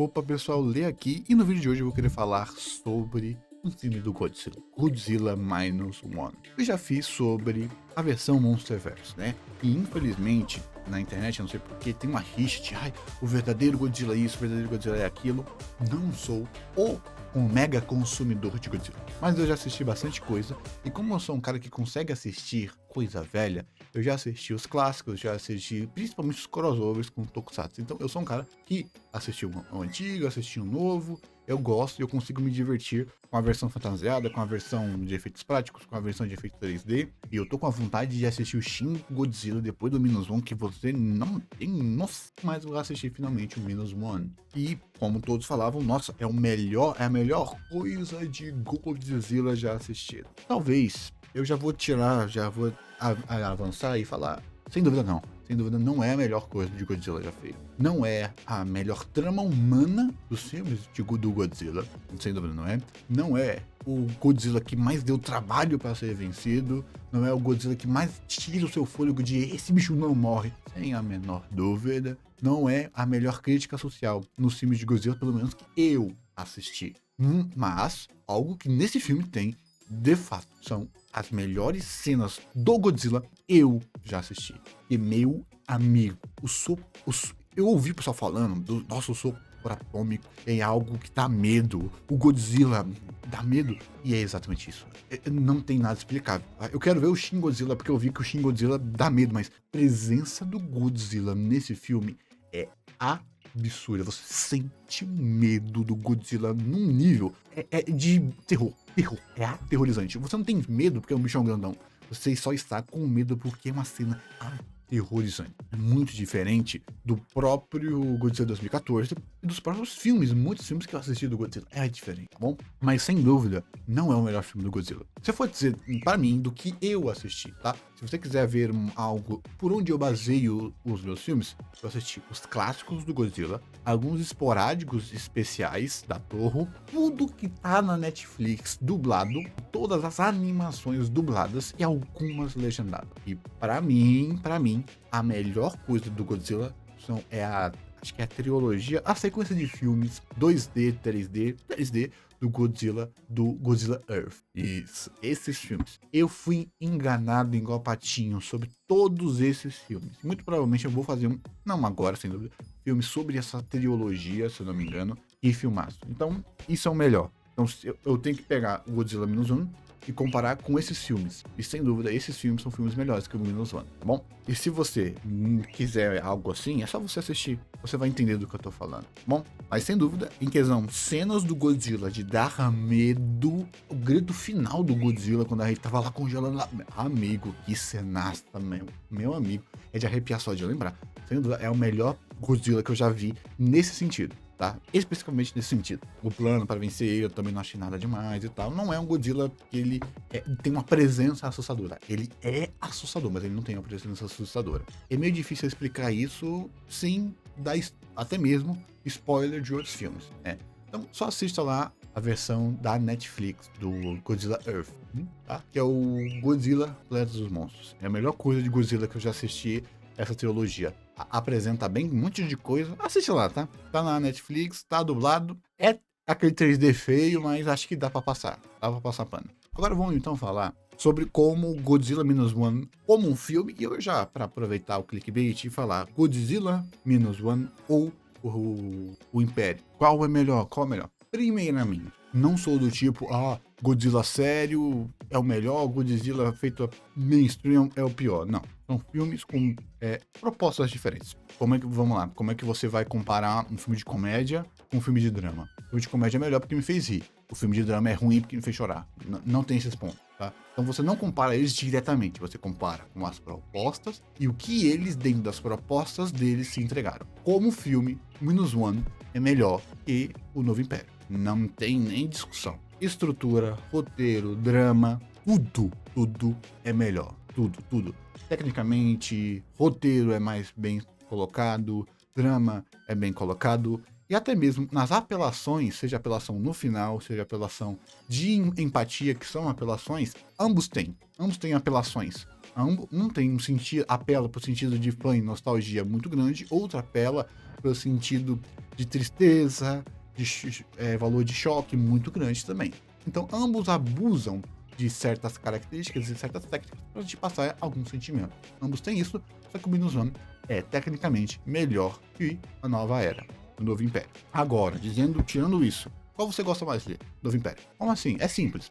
Opa, pessoal, lê aqui e no vídeo de hoje eu vou querer falar sobre um filme do Godzilla, Godzilla Minus One. Eu já fiz sobre a versão Monsterverse, né? E infelizmente na internet, eu não sei porque, tem uma rixa de o verdadeiro Godzilla é isso, o verdadeiro Godzilla é aquilo. Não sou um mega consumidor de Godzilla, mas eu já assisti bastante coisa, e como eu sou um cara que consegue assistir coisa velha, eu já assisti os clássicos, já assisti principalmente os crossovers com Tokusatsu. Então eu sou um cara que assistiu o antigo, assistiu o novo, eu gosto e eu consigo me divertir com a versão fantasiada, com a versão de efeitos práticos, com a versão de efeito 3D. E eu tô com a vontade de assistir o Shin Godzilla depois do Minus One, que você não tem noção, mas eu vou assistir finalmente o Minus One. E como todos falavam, nossa, é a melhor coisa de Godzilla já assistida. Talvez eu já vou avançar e falar, sem dúvida não. Sem dúvida, não é a melhor coisa de Godzilla já feita. Não é a melhor trama humana dos filmes do Godzilla. Sem dúvida, não é. Não é o Godzilla que mais deu trabalho para ser vencido. Não é o Godzilla que mais tira o seu fôlego de esse bicho não morre. Sem a menor dúvida. Não é a melhor crítica social nos filmes de Godzilla, pelo menos que eu assisti. Mas, algo que nesse filme tem, de fato, são as melhores cenas do Godzilla eu já assisti. E meu amigo, eu ouvi o pessoal falando do nosso sopro atômico é algo que dá medo. O Godzilla dá medo. E é exatamente isso. Não tem nada explicável. Eu quero ver o Shin Godzilla porque eu vi que o Shin Godzilla dá medo, mas a presença do Godzilla nesse filme é absurda. Você sente medo do Godzilla num nível de terror. É aterrorizante. Você não tem medo porque é um bichão grandão. Você só está com medo porque é uma cena aterrorizante. É muito diferente do próprio Godzilla 2014 e dos próprios filmes. Muitos filmes que eu assisti do Godzilla é diferente, tá bom? Mas sem dúvida, não é o melhor filme do Godzilla. Se eu for dizer para mim do que eu assisti, tá? Se você quiser ver algo por onde eu baseio os meus filmes, eu assisti os clássicos do Godzilla, alguns esporádicos especiais da Toho, tudo que tá na Netflix dublado, todas as animações dubladas e algumas legendadas. E para mim, a melhor coisa do Godzilla acho que é a trilogia, a sequência de filmes 2D, 3D do Godzilla Earth. Isso, esses filmes. Eu fui enganado igual patinho sobre todos esses filmes. Muito provavelmente eu vou fazer não agora, sem dúvida, filme sobre essa trilogia, se eu não me engano, e filmaço. Então, isso é o melhor. Então, eu tenho que pegar o Godzilla Minus One e comparar com esses filmes. E sem dúvida, esses filmes são filmes melhores que o Minus One, tá bom? E se você quiser algo assim, é só você assistir. Você vai entender do que eu tô falando, tá bom? Mas sem dúvida, em questão, cenas do Godzilla de dar medo, o grito final do Godzilla quando a gente tava lá congelando lá. Amigo, que cenaça, meu amigo. É de arrepiar só de lembrar. Sem dúvida, é o melhor Godzilla que eu já vi nesse sentido. Tá? Especificamente nesse sentido. O plano para vencer ele eu também não achei nada demais e tal. Não é um Godzilla que ele tem uma presença assustadora. Ele é assustador, mas ele não tem uma presença assustadora. É meio difícil explicar isso sem dar até mesmo spoiler de outros filmes, né? Então só assista lá a versão da Netflix do Godzilla Earth, tá? Que é o Godzilla Planeta dos Monstros. É a melhor coisa de Godzilla que eu já assisti essa trilogia. Apresenta bem um monte de coisa. Assiste lá, tá? Tá na Netflix, tá dublado. É aquele 3D feio, mas acho que dá pra passar. Dá pra passar pano. Agora vamos então falar sobre como Godzilla Minus One, como um filme, e eu já, para aproveitar o clickbait e falar Godzilla Minus One ou o Império. Qual é melhor? Qual é melhor? Primeiramente, não sou do tipo, Godzilla sério é o melhor, Godzilla feito mainstream é o pior. Não. São filmes com propostas diferentes. Vamos lá, como é que você vai comparar um filme de comédia com um filme de drama? O filme de comédia é melhor porque me fez rir. O filme de drama é ruim porque me fez chorar. Não tem esses pontos, tá? Então você não compara eles diretamente, você compara com as propostas e o que eles, dentro das propostas deles, se entregaram. Como o filme Minus One é melhor que o Novo Império. Não tem nem discussão. Estrutura, roteiro, drama, tudo é melhor. Tudo. Tecnicamente, roteiro é mais bem colocado, drama é bem colocado, e até mesmo nas apelações, seja apelação no final, seja apelação de empatia, que são apelações, ambos têm apelações. Um tem um sentido, apela pro sentido de fã e nostalgia muito grande, outro apela pelo sentido de tristeza, valor de choque muito grande também. Então, ambos abusam de certas características e certas técnicas para te passar algum sentimento. Ambos têm isso, só que o Minus One é tecnicamente melhor que a Nova Era, o Novo Império. Agora, tirando isso, qual você gosta mais de Novo Império? Como assim? É simples.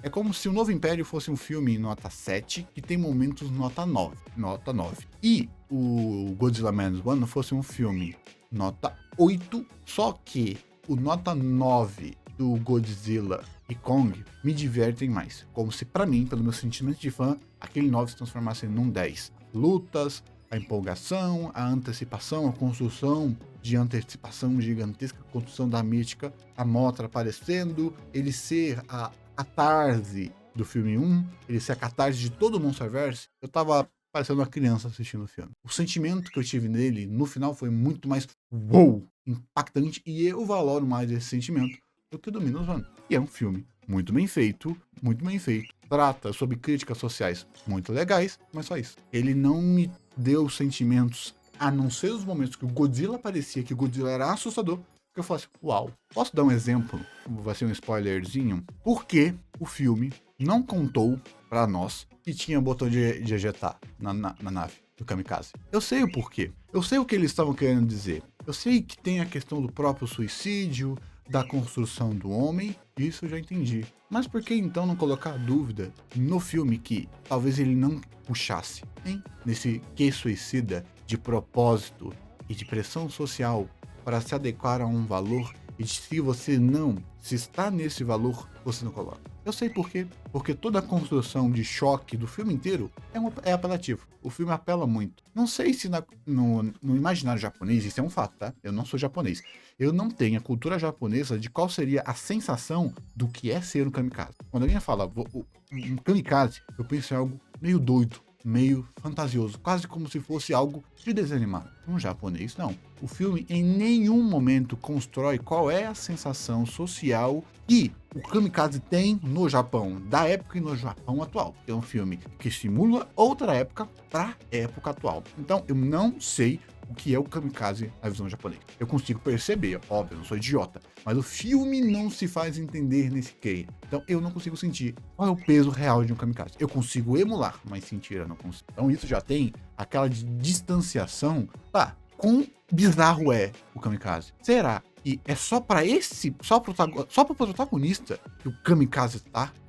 É como se o Novo Império fosse um filme nota 7, que tem momentos nota 9. Nota 9. E o Godzilla Minus One fosse um filme nota 8, só que o nota 9 do Godzilla e Kong me divertem mais. Como se, pra mim, pelo meu sentimento de fã, aquele 9 se transformasse num 10. Lutas, a empolgação, a antecipação, a construção de antecipação gigantesca, a construção da mítica, a Mothra aparecendo, ele ser a catarse do filme 1, ele ser a catarse de todo o Monsterverse. Eu tava parecendo uma criança assistindo o filme. O sentimento que eu tive nele, no final, foi muito mais wow, impactante, e eu valoro mais esse sentimento do que o do Minus One. E é um filme muito bem feito, muito bem feito. Trata sobre críticas sociais muito legais, mas só isso. Ele não me deu sentimentos, a não ser os momentos que o Godzilla aparecia, que o Godzilla era assustador, que eu falasse, uau. Posso dar um exemplo? Vai ser um spoilerzinho. Porque o filme não contou pra nós que tinha botão de ejetar na nave do Kamikaze. Eu sei o porquê. Eu sei o que eles estavam querendo dizer. Eu sei que tem a questão do próprio suicídio, da construção do homem, isso eu já entendi. Mas por que então não colocar a dúvida no filme que talvez ele não puxasse, hein? Nesse que suicida de propósito e de pressão social para se adequar a um valor, e se está nesse valor, você não coloca. Eu sei por quê. Porque toda a construção de choque do filme inteiro é apelativo. O filme apela muito. Não sei se no imaginário japonês, isso é um fato, tá? Eu não sou japonês. Eu não tenho a cultura japonesa de qual seria a sensação do que é ser um kamikaze. Quando alguém fala um kamikaze, eu penso em algo meio doido, meio fantasioso, quase como se fosse algo de desenho animado. Um japonês, não. O filme em nenhum momento constrói qual é a sensação social que o kamikaze tem no Japão, da época e no Japão atual. É um filme que simula outra época para época atual. Então, eu não sei o que é o kamikaze na visão japonesa. Eu consigo perceber, óbvio, eu não sou idiota, mas o filme não se faz entender nesse kei. Então eu não consigo sentir qual é o peso real de um kamikaze. Eu consigo emular, mas sentir eu não consigo. Então isso já tem aquela distanciação. Tá, quão bizarro é o kamikaze? Será que é só para pro protagonista que o kamikaze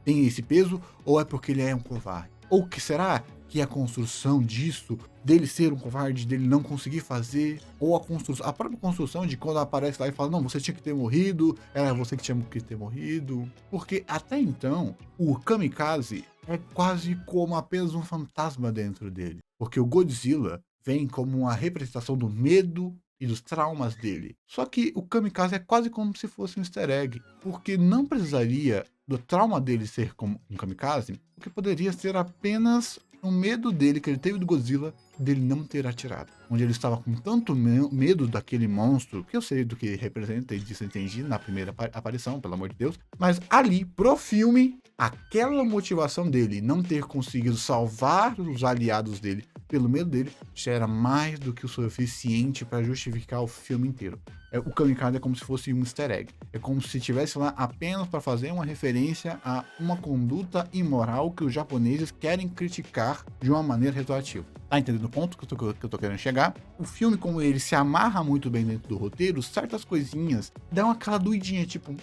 tem esse peso, ou é porque ele é um covarde? Ou que será que a construção disso, dele ser um covarde, dele não conseguir fazer, ou a própria construção de quando aparece lá e fala, não, você tinha que ter morrido, era você que tinha que ter morrido. Porque até então, o kamikaze é quase como apenas um fantasma dentro dele. Porque o Godzilla vem como uma representação do medo e dos traumas dele. Só que o kamikaze é quase como se fosse um easter egg, porque não precisaria do trauma dele ser como um kamikaze, porque poderia ser apenas um medo dele, que ele teve do Godzilla, dele não ter atirado. Onde ele estava com tanto medo daquele monstro, que eu sei do que representa, e disso eu entendi na primeira aparição, pelo amor de Deus, mas ali, pro filme, aquela motivação dele não ter conseguido salvar os aliados dele pelo medo dele, já era mais do que o suficiente para justificar o filme inteiro. O kamikaze é como se fosse um easter egg. É como se estivesse lá apenas para fazer uma referência a uma conduta imoral que os japoneses querem criticar de uma maneira retroativa. Tá entendendo o ponto que eu tô querendo chegar? O filme, como ele se amarra muito bem dentro do roteiro, certas coisinhas dão aquela doidinha, tipo,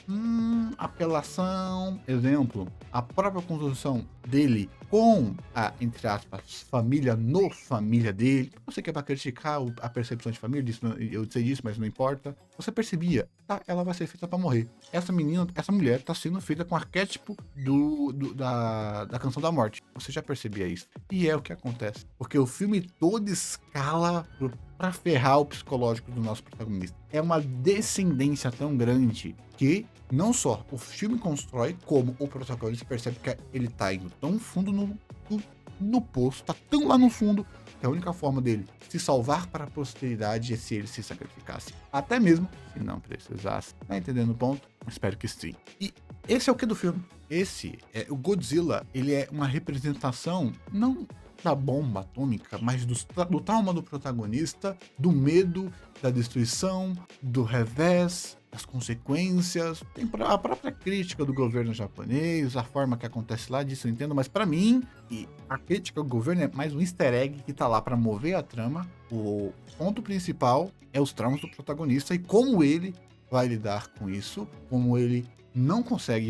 apelação. Exemplo, a própria construção dele com a, entre aspas, família dele. Eu sei que é pra criticar a percepção de família, eu sei disso, mas não importa. Você percebia, tá, ela vai ser feita pra morrer. Essa mulher tá sendo feita com o arquétipo da Canção da Morte. Você já percebia isso. E é o que acontece. Porque o filme todo escala pra ferrar o psicológico do nosso protagonista. É uma descendência tão grande que não só o filme constrói, como o protagonista percebe que ele tá indo tão fundo no poço, tá tão lá no fundo, que a única forma dele se salvar para a posteridade é se ele se sacrificasse. Até mesmo se não precisasse. Tá entendendo o ponto? Espero que sim. E esse é o que do filme? O Godzilla, ele é uma representação, não da bomba atômica, mas do trauma do protagonista, do medo, da destruição, do revés, das consequências. Tem a própria crítica do governo japonês, a forma que acontece lá, disso eu entendo, mas pra mim, e a crítica do governo é mais um easter egg que tá lá pra mover a trama. O ponto principal é os traumas do protagonista e como ele vai lidar com isso, como ele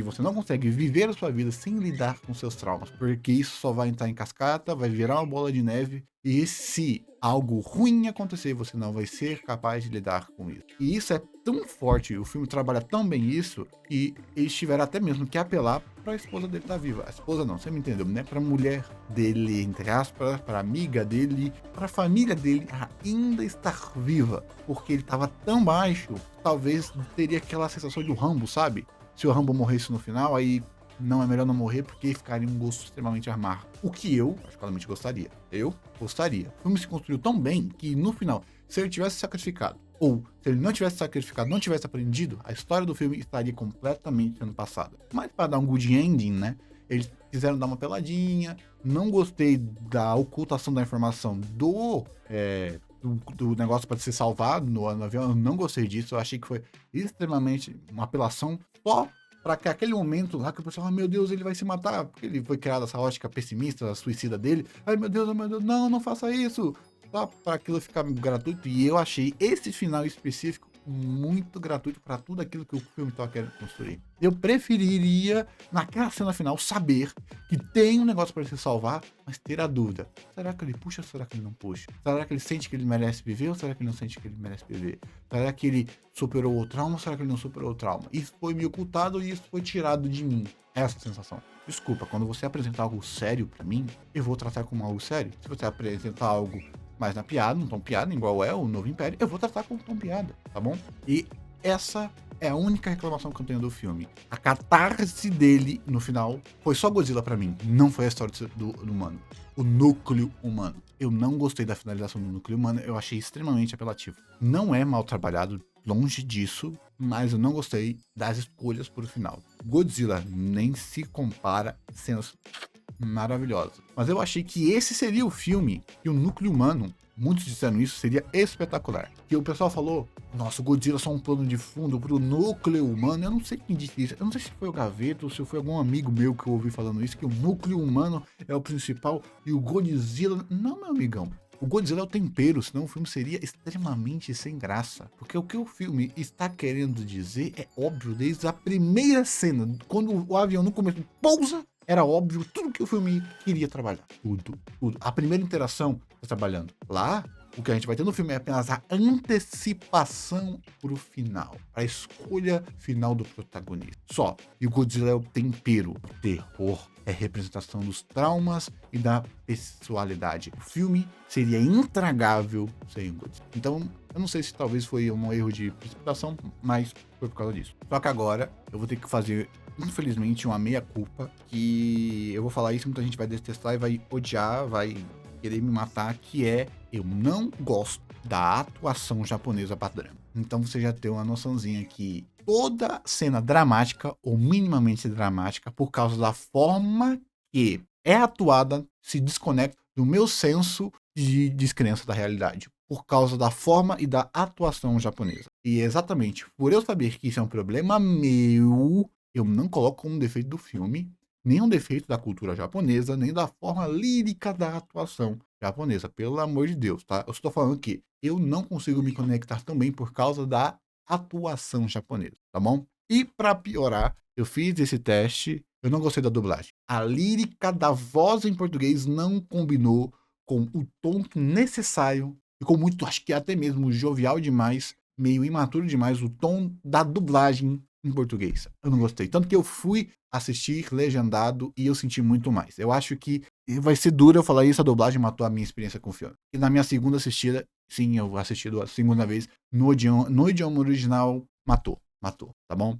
você não consegue viver a sua vida sem lidar com seus traumas, porque isso só vai entrar em cascata, vai virar uma bola de neve, e se algo ruim acontecer, você não vai ser capaz de lidar com isso. E isso é tão forte, o filme trabalha tão bem isso, que eles tiveram até mesmo que apelar pra esposa dele estar viva. A esposa não, você me entendeu, né? Pra mulher dele, entre aspas, pra amiga dele, pra família dele ainda estar viva, porque ele tava tão baixo, talvez teria aquela sensação do Rambo, sabe? Se o Rambo morresse no final, aí não é melhor não morrer porque ficaria um gosto extremamente amargo. O que eu, particularmente, gostaria. Eu gostaria. O filme se construiu tão bem que no final, se ele tivesse sacrificado, ou se ele não tivesse sacrificado, não tivesse aprendido, a história do filme estaria completamente sendo passada. Mas para dar um good ending, né? Eles quiseram dar uma peladinha. Não gostei da ocultação da informação do negócio para ser salvado no avião. Eu não gostei disso. Eu achei que foi extremamente uma apelação só para que aquele momento lá que o pessoal, meu Deus, ele vai se matar, porque ele foi criado essa ótica pessimista, suicida dele. Ai meu Deus, não, não faça isso. Só para aquilo ficar gratuito. E eu achei esse final específico muito gratuito para tudo aquilo que o filme estava querendo construir. Eu preferiria, naquela cena final, saber que tem um negócio para se salvar, mas ter a dúvida. Será que ele puxa ou será que ele não puxa? Será que ele sente que ele merece viver ou será que ele não sente que ele merece viver? Será que ele superou o trauma ou será que ele não superou o trauma? Isso foi me ocultado e isso foi tirado de mim. Essa sensação. Desculpa, quando você apresentar algo sério para mim, eu vou tratar como algo sério. Se você apresentar algo mais na piada, um tom piada, igual é o Novo Império, eu vou tratar como tom piada, tá bom? E essa é a única reclamação que eu tenho do filme. A catarse dele no final foi só Godzilla pra mim, não foi a história do humano. O núcleo humano. Eu não gostei da finalização do núcleo humano, eu achei extremamente apelativo. Não é mal trabalhado, longe disso, mas eu não gostei das escolhas pro final. Godzilla nem se compara, cenas maravilhosa. Mas eu achei que esse seria o filme que o núcleo humano, muitos disseram isso, seria espetacular. E o pessoal falou, nossa, o Godzilla é só um plano de fundo pro núcleo humano. Eu não sei quem disse isso. Eu não sei se foi o Gaveto ou se foi algum amigo meu que eu ouvi falando isso, que o núcleo humano é o principal e o Godzilla... Não, meu amigão. O Godzilla é o tempero, senão o filme seria extremamente sem graça. Porque o que o filme está querendo dizer é óbvio desde a primeira cena, quando o avião no começo pousa, era óbvio tudo que o filme queria trabalhar. Tudo. A primeira interação tá trabalhando. Lá, o que a gente vai ter no filme é apenas a antecipação pro final. A escolha final do protagonista. Só. E o Godzilla é o tempero. O terror é representação dos traumas e da pessoalidade. O filme seria intragável sem o Godzilla. Então, eu não sei se talvez foi um erro de precipitação, mas foi por causa disso. Só que agora, eu vou ter que fazer, infelizmente, uma meia-culpa, que eu vou falar isso, muita gente vai detestar e vai odiar, vai querer me matar, que é, eu não gosto da atuação japonesa padrão. Então você já tem uma noçãozinha que toda cena dramática, ou minimamente dramática, por causa da forma que é atuada, se desconecta do meu senso de descrença da realidade, por causa da forma e da atuação japonesa. E exatamente por eu saber que isso é um problema meu, eu não coloco como defeito do filme, nem um defeito da cultura japonesa, nem da forma lírica da atuação japonesa, pelo amor de Deus, tá? Eu estou falando que eu não consigo me conectar tão bem por causa da atuação japonesa, tá bom? E para piorar, eu fiz esse teste, eu não gostei da dublagem. A lírica da voz em português não combinou com o tom necessário, ficou muito, acho que até mesmo jovial demais, meio imaturo demais o tom da dublagem em português. Eu não gostei. Tanto que eu fui assistir legendado e eu senti muito mais. Eu acho que vai ser duro eu falar isso, a dublagem matou a minha experiência com o filme. E na minha segunda assistida, sim, eu assisti a segunda vez, no idioma original, matou, tá bom?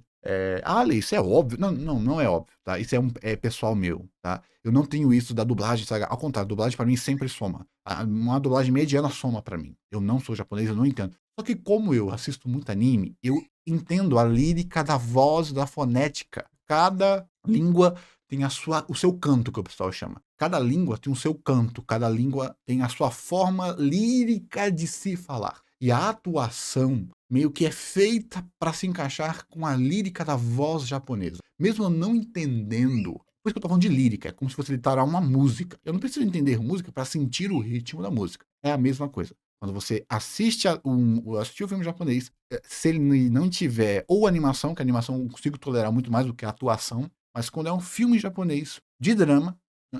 Ale, isso é óbvio. Não é óbvio, tá? Isso é pessoal meu, tá? Eu não tenho isso da dublagem, sabe? Ao contrário, a dublagem pra mim sempre soma. Uma dublagem mediana soma pra mim. Eu não sou japonês, eu não entendo. Só que como eu assisto muito anime, eu entendo a lírica da voz, da fonética. Cada língua tem o seu canto, que o pessoal chama. cada língua tem o seu canto, cada língua tem a sua forma lírica de se falar. E a atuação meio que é feita para se encaixar com a lírica da voz japonesa. Mesmo eu não entendendo, por isso que eu tô falando de lírica, é como se fosse literar uma música. Eu não preciso entender música para sentir o ritmo da música. É a mesma coisa. Quando você assiste assistir o filme japonês, se ele não tiver ou animação, que a animação eu consigo tolerar muito mais do que a atuação, mas quando é um filme japonês de drama,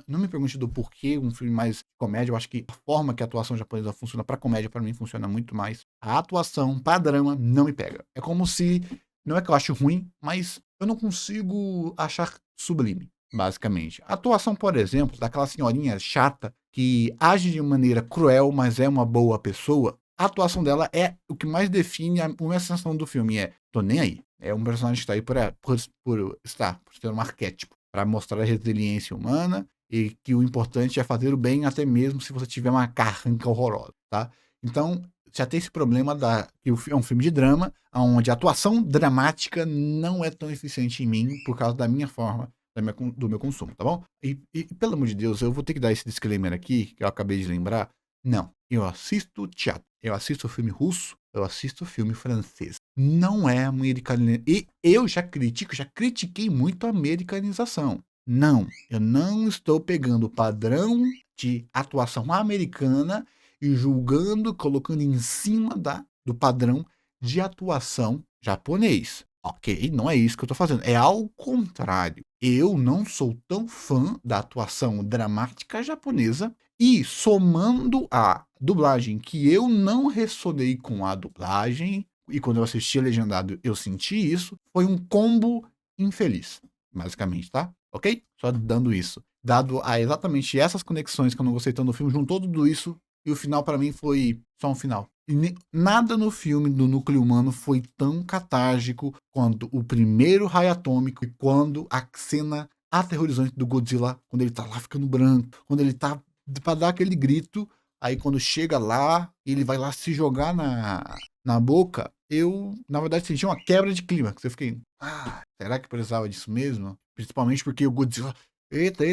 não me pergunte do porquê um filme mais comédia, eu acho que a forma que a atuação japonesa funciona pra comédia, pra mim, funciona muito mais. A atuação pra drama não me pega. É como se, não é que eu acho ruim, mas eu não consigo achar sublime, basicamente. A atuação, por exemplo, daquela senhorinha chata que age de maneira cruel, mas é uma boa pessoa, a atuação dela é o que mais define a minha sensação do filme, tô nem aí. É um personagem que está aí por ser um arquétipo, para mostrar a resiliência humana e que o importante é fazer o bem até mesmo se você tiver uma carranca horrorosa, tá? Então, já tem esse problema que é um filme de drama, onde a atuação dramática não é tão eficiente em mim por causa da minha forma, do meu consumo, tá bom? E pelo amor de Deus, eu vou ter que dar esse disclaimer aqui, que eu acabei de lembrar. Não, eu assisto teatro, eu assisto filme russo, eu assisto filme francês. Não é americanização. E eu já critiquei muito a americanização. Não, eu não estou pegando o padrão de atuação americana e julgando, colocando em cima do padrão de atuação japonês. Ok, não é isso que eu estou fazendo. É ao contrário. Eu não sou tão fã da atuação dramática japonesa e somando a dublagem que eu não ressonei com a dublagem, e quando eu assisti legendado eu senti isso, foi um combo infeliz, basicamente, tá? Ok? Só dando isso. Dado a exatamente essas conexões que eu não gostei tanto do filme, juntou tudo isso, e o final pra mim foi só um final. E nada no filme do Núcleo Humano foi tão catártico quanto o primeiro raio atômico e quando a cena aterrorizante do Godzilla, quando ele tá lá ficando branco, quando ele tá pra dar aquele grito, aí quando chega lá, ele vai lá se jogar na boca, eu, na verdade, senti uma quebra de clímax. Eu fiquei, será que precisava disso mesmo? Principalmente porque o Godzilla, eita,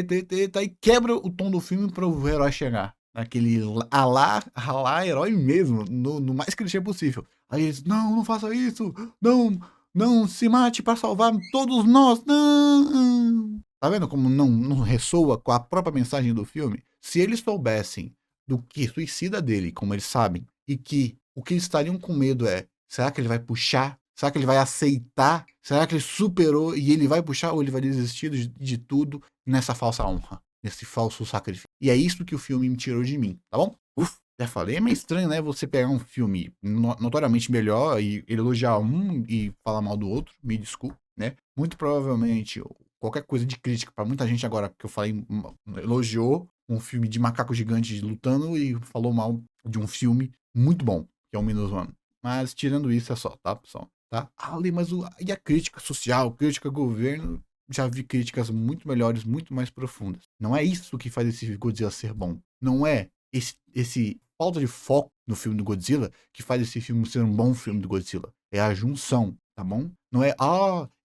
e quebra o tom do filme para o herói chegar. Aquele alá herói mesmo, no mais clichê possível. Aí eles, não faça isso, não se mate para salvar todos nós, não. Tá vendo como não ressoa com a própria mensagem do filme? Se eles soubessem do que suicida dele, como eles sabem, e que o que eles estariam com medo é, será que ele vai puxar? Será que ele vai aceitar? Será que ele superou e ele vai puxar ou ele vai desistir de tudo nessa falsa honra? Nesse falso sacrifício. E é isso que o filme me tirou de mim, tá bom? Já falei, é meio estranho, né? Você pegar um filme notoriamente melhor e elogiar um e falar mal do outro, me desculpe, né? Muito provavelmente, qualquer coisa de crítica pra muita gente agora que eu falei, elogiou um filme de macaco gigante lutando e falou mal de um filme muito bom, que é o Minus One. Mas tirando isso é só, tá, pessoal? Tá? Ali, mas e a crítica social, crítica ao governo, já vi críticas muito melhores, muito mais profundas. Não é isso que faz esse Godzilla ser bom. Não é esse falta de foco no filme do Godzilla que faz esse filme ser um bom filme do Godzilla. É a junção, tá bom? Não é,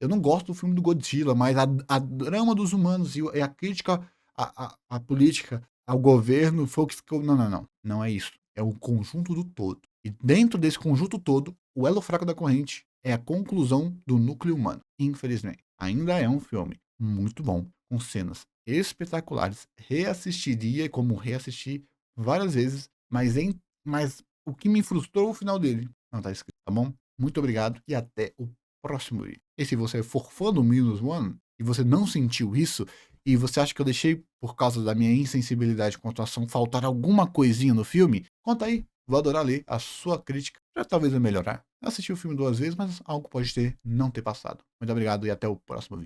eu não gosto do filme do Godzilla, mas a drama dos humanos e a crítica à política, ao governo, foi o que ficou. Não. Não é isso. É o conjunto do todo. E dentro desse conjunto todo, o elo fraco da corrente é a conclusão do núcleo humano. Infelizmente. Ainda é um filme muito bom, com cenas espetaculares. Reassistiria, como reassisti várias vezes, mas o que me frustrou o final dele não tá escrito, tá bom? Muito obrigado e até o próximo vídeo. E se você for fã do Minus One e você não sentiu isso, e você acha que eu deixei, por causa da minha insensibilidade com a atuação, faltar alguma coisinha no filme, conta aí. Vou adorar ler a sua crítica, já talvez vai melhorar. Eu assisti o filme 2 vezes, mas algo pode não ter passado. Muito obrigado e até o próximo vídeo.